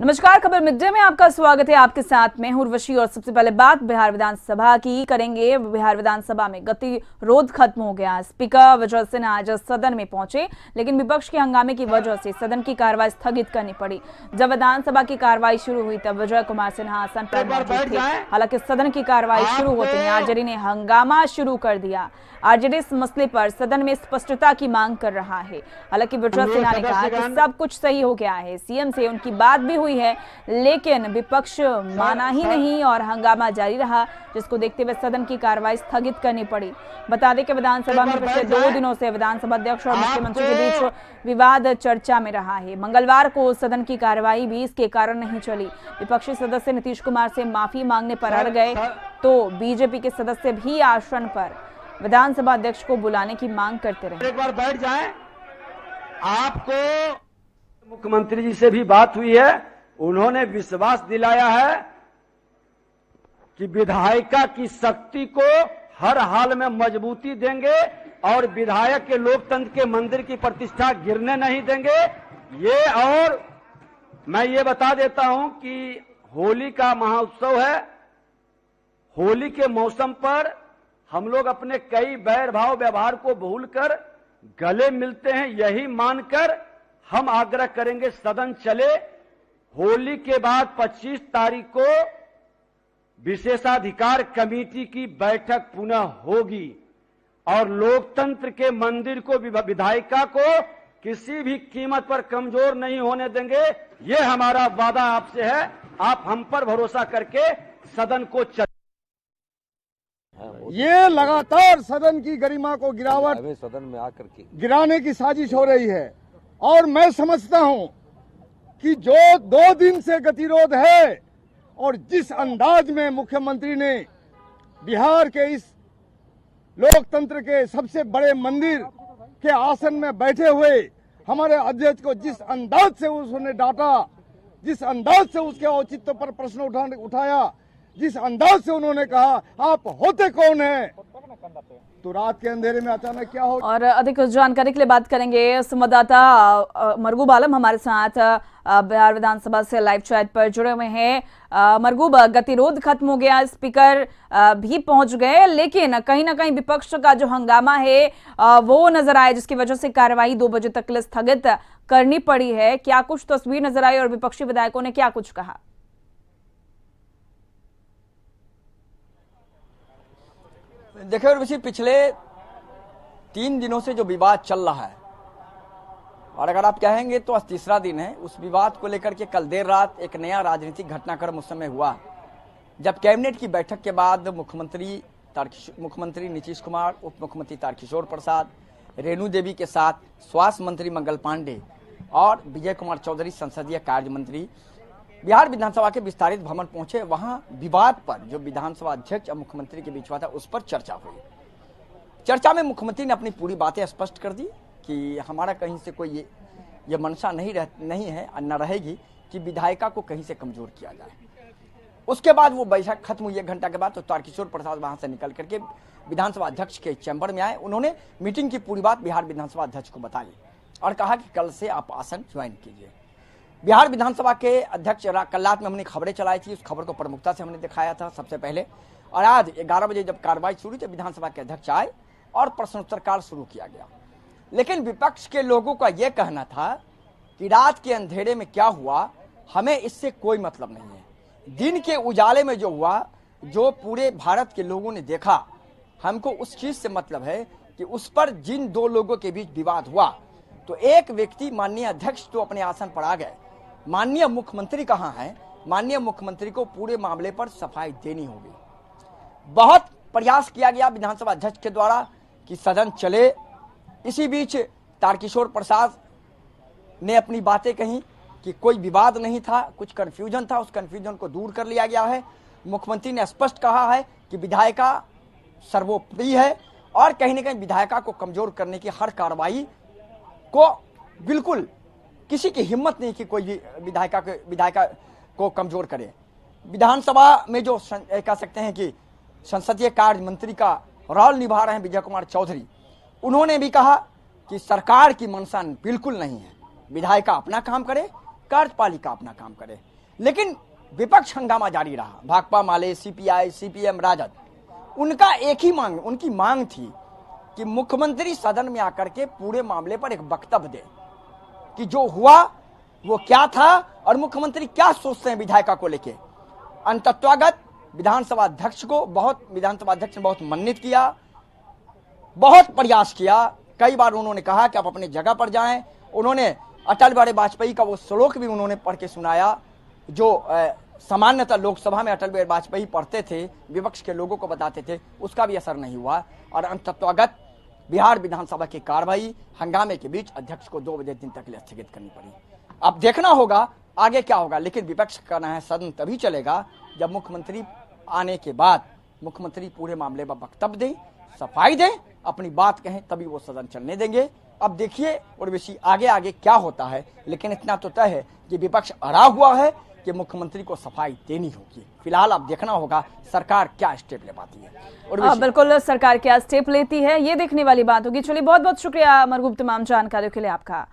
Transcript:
नमस्कार, खबर mid day में आपका स्वागत है। आपके साथ मैं हूं उर्वशी और सबसे पहले बात बिहार विधानसभा की करेंगे। बिहार विधानसभा में गतिरोध खत्म हो गया। स्पीकर विजय सिंह आज सदन में पहुंचे, लेकिन विपक्ष के हंगामे की वजह से सदन की कार्रवाई स्थगित करनी पड़ी। जब विधानसभा की कार्रवाई शुरू हुई तब विजय कुमार सिन्हा आसन पर मौजूद थे। हालांकि सदन की कार्रवाई शुरू होते ही आरजेडी ने हंगामा शुरू कर दिया। आरजेडी इस मसले पर सदन में स्पष्टता की मांग कर रहा है। हालांकि विजय सिन्हा ने कहा कि सब कुछ सही हो गया है, सीएम से उनकी बात भी हुई है, लेकिन विपक्ष माना ही नहीं और हंगामा जारी रहा, जिसको देखते हुए सदन की कार्रवाई स्थगित करनी पड़ी। बता दें कि विधानसभा में पिछले 2 दिनों से विधानसभा अध्यक्ष और मुख्यमंत्री के बीच विवाद चर्चा में रहा है। मंगलवार को सदन की कार्रवाई भी इसके कारण नहीं चली। विपक्षी सदस्य नीतीश कुमार से माफी मांगने पर अड़ गए, तो बीजेपी के सदस्य भी आसन पर विधानसभा अध्यक्ष को बुलाने की मांग करते रहे। एक बार बैठ जाएं। आपको मुख्यमंत्री जी से भी बात हुई है, उन्होंने विश्वास दिलाया है कि विधायिका की शक्ति को हर हाल में मजबूती देंगे और विधायक के लोकतंत्र के मंदिर की प्रतिष्ठा गिरने नहीं देंगे। ये और मैं ये बता देता हूं कि होली का महोत्सव है। होली के मौसम पर हम लोग अपने कई बैर भाव व्यवहार को भूलकर गले मिलते हैं। यही मानकर हम आग्रह करेंगे सदन चले। होली के बाद 25 तारीख को विशेषाधिकार कमेटी की बैठक पुनः होगी और लोकतंत्र के मंदिर को, विधायिका को किसी भी कीमत पर कमजोर नहीं होने देंगे। ये हमारा वादा आपसे है। आप हम पर भरोसा करके सदन को ये लगातार सदन की गरिमा को सदन में आकर के गिराने की साजिश हो रही है और मैं समझता हूं कि जो 2 दिन से गतिरोध है और जिस अंदाज में मुख्यमंत्री ने बिहार के इस लोकतंत्र के सबसे बड़े मंदिर के आसन में बैठे हुए हमारे अध्यक्ष को जिस अंदाज से उसने डांटा, जिस अंदाज से उसके औचित्य पर प्रश्न उठाया, जिस अंदाज से उन्होंने कहा आप होते कौन हैं, तो रात के अंधेरे में अचानक क्या हो। और अधिक जानकारी के लिए बात करेंगे संवाददाता मरगूब आलम हमारे साथ बिहार विधानसभा से लाइव चैट पर जुड़े हुए हैं। मरगूब, गतिरोध खत्म हो गया, स्पीकर भी पहुंच गए, लेकिन कहीं ना कहीं विपक्ष का जो हंगामा है वो नजर आया, जिसकी वजह से कार्रवाई 2 बजे तक के लिए स्थगित करनी पड़ी है। क्या कुछ तस्वीर नजर आई और विपक्षी विधायकों ने क्या कुछ कहा? देखिए उर्वशी, पिछले 3 दिनों से जो विवाद चल रहा है और अगर आप कहेंगे तो आज तीसरा दिन है, उस विवाद को लेकर के कल देर रात एक नया राजनीतिक घटनाक्रम उस समय हुआ जब कैबिनेट की बैठक के बाद मुख्यमंत्री नीतीश कुमार, उप मुख्यमंत्री तारकिशोर प्रसाद, रेणु देवी के साथ स्वास्थ्य मंत्री मंगल पांडे और विजय कुमार चौधरी संसदीय कार्य मंत्री बिहार विधानसभा के विस्तारित भवन पहुंचे। वहां विवाद पर जो विधानसभा अध्यक्ष और मुख्यमंत्री के बीच हुआ था उस पर चर्चा हुई। चर्चा में मुख्यमंत्री ने अपनी पूरी बातें स्पष्ट कर दी कि हमारा कहीं से कोई ये मंशा नहीं है और न रहेगी कि विधायिका को कहीं से कमजोर किया जाए। उसके बाद वो बैठक खत्म हुई 1 घंटा के बाद, तो तारकिशोर प्रसाद वहां से निकल करके विधानसभा अध्यक्ष के चैम्बर में आए। उन्होंने मीटिंग की पूरी बात बिहार विधानसभा अध्यक्ष को बताई और कहा कि कल से आप आसन ज्वाइन कीजिए। बिहार विधानसभा के अध्यक्ष कल रात में हमने खबरें चलाई थी, उस खबर को प्रमुखता से हमने दिखाया था सबसे पहले, और आज 11 बजे जब कार्रवाई शुरू हुई तो विधानसभा के अध्यक्ष आए और प्रश्नोत्तर काल शुरू किया गया। लेकिन विपक्ष के लोगों का यह कहना था कि रात के अंधेरे में क्या हुआ हमें इससे कोई मतलब नहीं है। दिन के उजाले में जो हुआ, जो पूरे भारत के लोगों ने देखा, हमको उस चीज से मतलब है कि उस पर जिन 2 लोगों के बीच विवाद हुआ, तो एक व्यक्ति माननीय अध्यक्ष तो अपने आसन पर आ गए, माननीय मुख्यमंत्री कहां हैं? माननीय मुख्यमंत्री को पूरे मामले पर सफाई देनी होगी। बहुत प्रयास किया गया विधानसभा अध्यक्ष के द्वारा कि सदन चले। इसी बीच तारकिशोर प्रसाद ने अपनी बातें कही कि कोई विवाद नहीं था, कुछ कंफ्यूजन था, उस कंफ्यूजन को दूर कर लिया गया है। मुख्यमंत्री ने स्पष्ट कहा है कि विधायिका सर्वोपरि है और कहीं न कहीं विधायिका को कमजोर करने की हर कार्रवाई को बिल्कुल किसी की हिम्मत नहीं कि कोई भी विधायिका को कमजोर करे। विधानसभा में जो कह सकते हैं कि संसदीय कार्य मंत्री का रोल निभा रहे हैं विजय कुमार चौधरी, उन्होंने भी कहा कि सरकार की मंशा बिल्कुल नहीं है, विधायिका अपना काम करे, कार्यपालिका अपना काम करे। लेकिन विपक्ष हंगामा जारी रहा। भाकपा माले, सीपीआई, सीपीएम, राजद, उनका एक ही मांग, उनकी मांग थी कि मुख्यमंत्री सदन में आकर के पूरे मामले पर एक वक्तव्य दे कि जो हुआ वो क्या था और मुख्यमंत्री क्या सोचते हैं विधायिका को लेके। अंतत्वागत विधानसभा अध्यक्ष ने बहुत मन्नित किया, बहुत प्रयास किया। कई बार उन्होंने कहा कि आप अपनी जगह पर जाएं। उन्होंने अटल बिहारी वाजपेयी का वो श्लोक भी उन्होंने पढ़ के सुनाया जो सामान्यतः लोकसभा में अटल बिहारी वाजपेयी पढ़ते थे, विपक्ष के लोगों को बताते थे, उसका भी असर नहीं हुआ। और अंतत्वागत बिहार विधानसभा की कार्रवाई हंगामे के बीच अध्यक्ष को 2 बजे दिन तक के लिए स्थगित करनी पड़ी। अब देखना होगा आगे क्या होगा, लेकिन विपक्ष का कहना है सदन तभी चलेगा जब मुख्यमंत्री आने के बाद मुख्यमंत्री पूरे मामले पर वक्तव्य दें, सफाई दें, अपनी बात कहें, तभी वो सदन चलने देंगे। अब देखिए उर्वशी आगे आगे क्या होता है, लेकिन इतना तो तय है कि विपक्ष अड़ा हुआ है कि मुख्यमंत्री को सफाई देनी होगी। फिलहाल अब देखना होगा सरकार क्या स्टेप ले पाती है। बिल्कुल, सरकार क्या स्टेप लेती है ये देखने वाली बात होगी। चलिए, बहुत बहुत शुक्रिया अमर गुप्ता, तमाम जानकारियों के लिए आपका।